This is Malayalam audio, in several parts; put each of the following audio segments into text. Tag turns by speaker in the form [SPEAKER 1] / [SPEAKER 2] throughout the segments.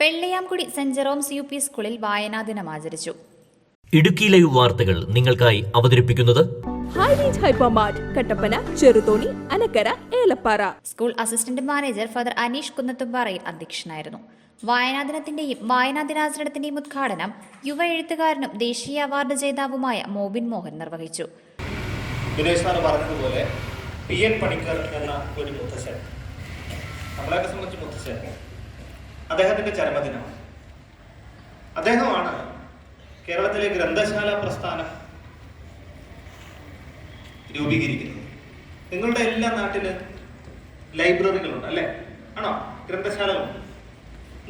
[SPEAKER 1] പെള്ളിയാംകുടി സെന്റ് ജെറോംസ് യു പി സ്കൂളിൽ വായനാ ദിനം ആചരിച്ചു.
[SPEAKER 2] ഇടുക്കി ലൈവ് വാർത്തകൾ നിങ്ങൾക്കായി അവതരിപ്പിക്കുന്നത്
[SPEAKER 3] High Range Hypermart Kattappana, Cheruthoni, Anakkara, Elappara.
[SPEAKER 1] School assistant manager father Aneesh Kunnathumparayil അധ്യക്ഷനായിരുന്നു. വായനാ ദിനത്തിന്റെയും വായനാ ദിനാചരണത്തിന്റെയും ഉദ്ഘാടനം യുവ എഴുത്തുകാരനും ദേശീയ അവാർഡ് ജേതാവുമായ മോബിൻ മോഹൻ നിർവഹിച്ചു.
[SPEAKER 4] ദിനേശ് സാർ പറഞ്ഞതുപോലെ PN പണിക്കർ എന്ന ഒരു മുത്തശ്ശൻ, നമ്മളെയൊക്കെ സംബന്ധിച്ച് മുത്തശ്ശൻ, അദ്ദേഹത്തിന്റെ ചരമദിനമാണ്. അദ്ദേഹമാണ് കേരളത്തിലെ ഗ്രന്ഥശാല പ്രസ്ഥാനം രൂപീകരിക്കുന്നത്. നിങ്ങളുടെ എല്ലാ നാട്ടില് ലൈബ്രറികളുണ്ട് അല്ലേ? ആണോ? ഗ്രന്ഥശാലകളുണ്ട്.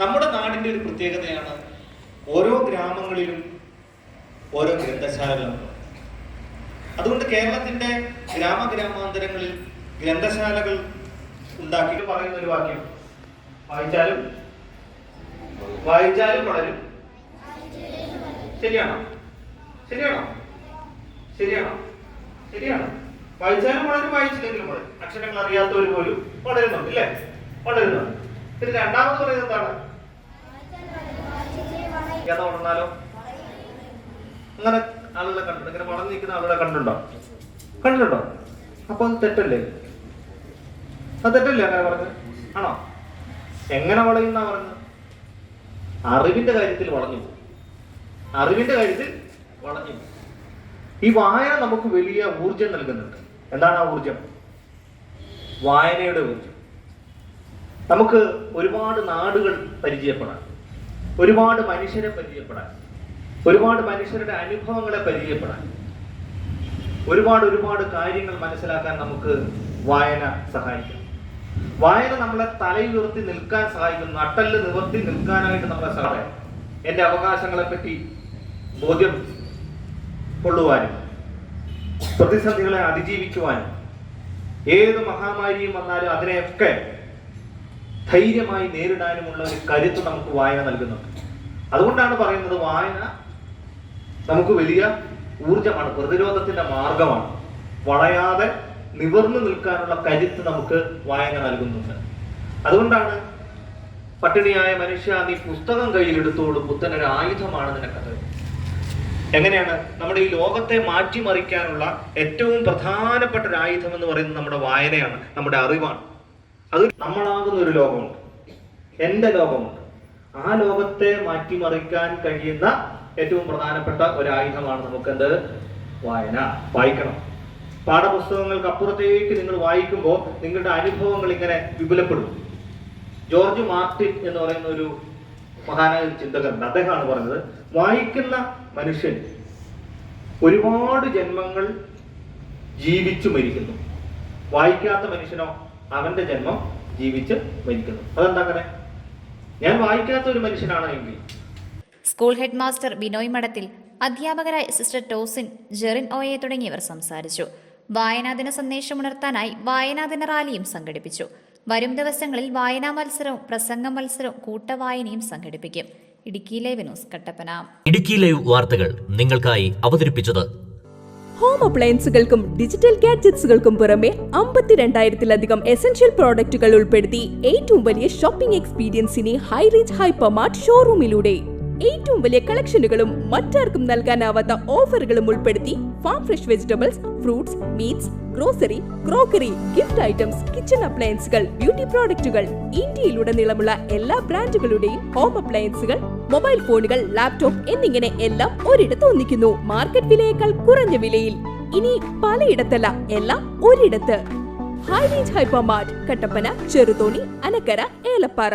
[SPEAKER 4] നമ്മുടെ നാടിന്റെ ഒരു പ്രത്യേകതയാണ് ഓരോ ഗ്രാമങ്ങളിലും ഓരോ ഗ്രന്ഥശാലകളുണ്ട്. അതുകൊണ്ട് കേരളത്തിന്റെ ഗ്രാമാന്തരങ്ങളിൽ ഗ്രന്ഥശാലകൾ ഉണ്ടാക്കിയിട്ട് പറയുന്ന ഒരു വാക്യം, വായിച്ചാലും വളരും. ശരിയാണോ? ശരിയാണോ? ശരിയാണോ? ശരിയാണോ? വായിച്ചാലും വളരും, വായിച്ചില്ലെങ്കിലും വളരും. അക്ഷരങ്ങൾ അറിയാത്തവർ പോലും വളരുന്നുണ്ട് അല്ലേ? വളരുന്നുണ്ട്. പിന്നെ രണ്ടാമത് പറയുന്നത് എന്താണ്? വളർന്നാലോ? അങ്ങനെ ആളുകളെ കണ്ടിട്ടുണ്ട്, ഇങ്ങനെ വളർന്നു നിൽക്കുന്ന ആളുകളെ കണ്ടിട്ടുണ്ടോ? അപ്പൊ അത് തെറ്റല്ലേ? അത് തെറ്റല്ലേ അങ്ങനെ പറഞ്ഞത്? ആണോ? എങ്ങനെ വളയുന്ന പറഞ്ഞത്? അറിവിന്റെ കാര്യത്തിൽ വളഞ്ഞു പോകും. ഈ വായന നമുക്ക് വലിയ ഊർജം നൽകുന്നുണ്ട്. എന്താണ് ആ ഊർജം? വായനയുടെ ഊർജം. നമുക്ക് ഒരുപാട് നാടുകൾ പരിചയപ്പെടാൻ, ഒരുപാട് മനുഷ്യരെ പരിചയപ്പെടാൻ, ഒരുപാട് മനുഷ്യരുടെ അനുഭവങ്ങളെ പരിചയപ്പെടാൻ, ഒരുപാട് കാര്യങ്ങൾ മനസ്സിലാക്കാൻ നമുക്ക് വായന സഹായിക്കും. വായന നമ്മളെ തലയുയർത്തി നിൽക്കാൻ സഹായിക്കും, നട്ടല് നിവർത്തി നിൽക്കാനായിട്ട് നമ്മളെ സഹായിക്കും. എൻ്റെ അവകാശങ്ങളെ പറ്റി ബോധ്യം കൊള്ളുവാനും, പ്രതിസന്ധികളെ അതിജീവിക്കുവാനും, ഏത് മഹാമാരിയും വന്നാലും അതിനെയൊക്കെ ധൈര്യമായി നേരിടാനുമുള്ള ഒരു കരുത്ത് നമുക്ക് വായന നൽകുന്നുണ്ട്. അതുകൊണ്ടാണ് പറയുന്നത് വായന നമുക്ക് വലിയ ഊർജമാണ്, പ്രതിരോധത്തിന്റെ മാർഗമാണ്. വളയാതെ നിവർന്നു നിൽക്കാനുള്ള കരുത്ത് നമുക്ക് വായന നൽകുന്നുണ്ട്. അതുകൊണ്ടാണ് പട്ടിണിയായ മനുഷ്യ, നീ പുസ്തകം കയ്യിലെടുത്തോളൂ, പുത്തനൊരു ആയുധമാണ് നിനക്കത്. എങ്ങനെയാണ് നമ്മുടെ ഈ ലോകത്തെ മാറ്റിമറിക്കാനുള്ള ഏറ്റവും പ്രധാനപ്പെട്ട ഒരു ആയുധം എന്ന് പറയുന്നത് നമ്മുടെ വായനയാണ്, നമ്മുടെ അറിവാണ്. അത് നമ്മളാകുന്ന ഒരു ലോകമുണ്ട്, എൻ്റെ ലോകമുണ്ട്. ആ ലോകത്തെ മാറ്റിമറിക്കാൻ കഴിയുന്ന ഏറ്റവും പ്രധാനപ്പെട്ട ഒരു ആയുധമാണ് നമുക്കെന്ത്? വായന. വായിക്കണം. പാഠപുസ്തകങ്ങൾക്ക് അപ്പുറത്തേക്ക് നിങ്ങൾ വായിക്കുമ്പോൾ നിങ്ങളുടെ അനുഭവങ്ങൾ ഇങ്ങനെ വിപുലപ്പെടും. ജോർജ് മാർട്ടിൻ എന്ന് പറയുന്ന ഒരു മഹാനായ ചിന്തകരുണ്ട്. അദ്ദേഹമാണ് പറഞ്ഞത്, വായിക്കുന്ന മനുഷ്യൻ ഒരുപാട് ജന്മങ്ങൾ ജീവിച്ചു മരിക്കുന്നു, വായിക്കാത്ത മനുഷ്യനോ അവന്റെ ജന്മം ജീവിച്ച് മരിക്കുന്നു. അതെന്താ അങ്ങനെ? ഞാൻ വായിക്കാത്ത ഒരു മനുഷ്യനാണ് എങ്കിൽ.
[SPEAKER 1] സ്കൂൾ ഹെഡ് മാസ്റ്റർ ബിനോയ് മഠത്തിൽ, അധ്യാപകരായ സിസ്റ്റർ ടോസിൻ, ജെറിൻ OA തുടങ്ങിയവർ സംസാരിച്ചു. വായനാദിന സന്ദേശം ഉണർത്താനായി വായനാദിന റാലിയും സംഘടിപ്പിച്ചു. വരും ദിവസങ്ങളിൽ വായനാ മത്സരവും പ്രസംഗ മത്സരവും കൂട്ടവായനയും സംഘടിപ്പിക്കും. Idukki live news, Kattappana.
[SPEAKER 2] Idukki live വാർത്തകൾ നിങ്ങൾക്കായി അവതരിപ്പിച്ചത്
[SPEAKER 3] ഹോം അപ്ലയൻസുകൾക്കും ഡിജിറ്റൽ ഗാഡ്ജറ്റ്സുകൾക്കും പുറമെ 52,000-ലധികം എസൻഷ്യൽ പ്രോഡക്റ്റുകൾ ഉൾപ്പെടുത്തി ഏറ്റവും വലിയ ഷോപ്പിംഗ് എക്സ്പീരിയൻസിനെ ഹൈറേഞ്ച് ഹൈപ്പർമാർട്ട് ഷോറൂമിലൂടെ ഏറ്റവും വലിയ കളക്ഷനുകളും മറ്റാർക്കും നൽകാനാവാത്ത ഓഫറുകളും ഉൾപ്പെടുത്തി farm fresh vegetables, fruits, meats, grocery, crockery, gift items, kitchen അപ്ലയൻസുകൾ, ബ്യൂട്ടി പ്രോഡക്റ്റുകൾ, ഇന്ത്യയിലുടനീളമുള്ള എല്ലാ ബ്രാൻഡുകളുടെയും ഹോം അപ്ലയൻസുകൾ, മൊബൈൽ ഫോണുകൾ, ലാപ്ടോപ്പ് എന്നിങ്ങനെ എല്ലാം ഒരിടത്ത് ഒന്നിക്കുന്നു. മാർക്കറ്റ് വിലയേക്കാൾ കുറഞ്ഞ വിലയിൽ. ഇനി പലയിടത്തല്ല, എല്ലാം ഒരിടത്ത്. High range Hypermart Kattappana, Cheruthoni, Anakkara, Elappara.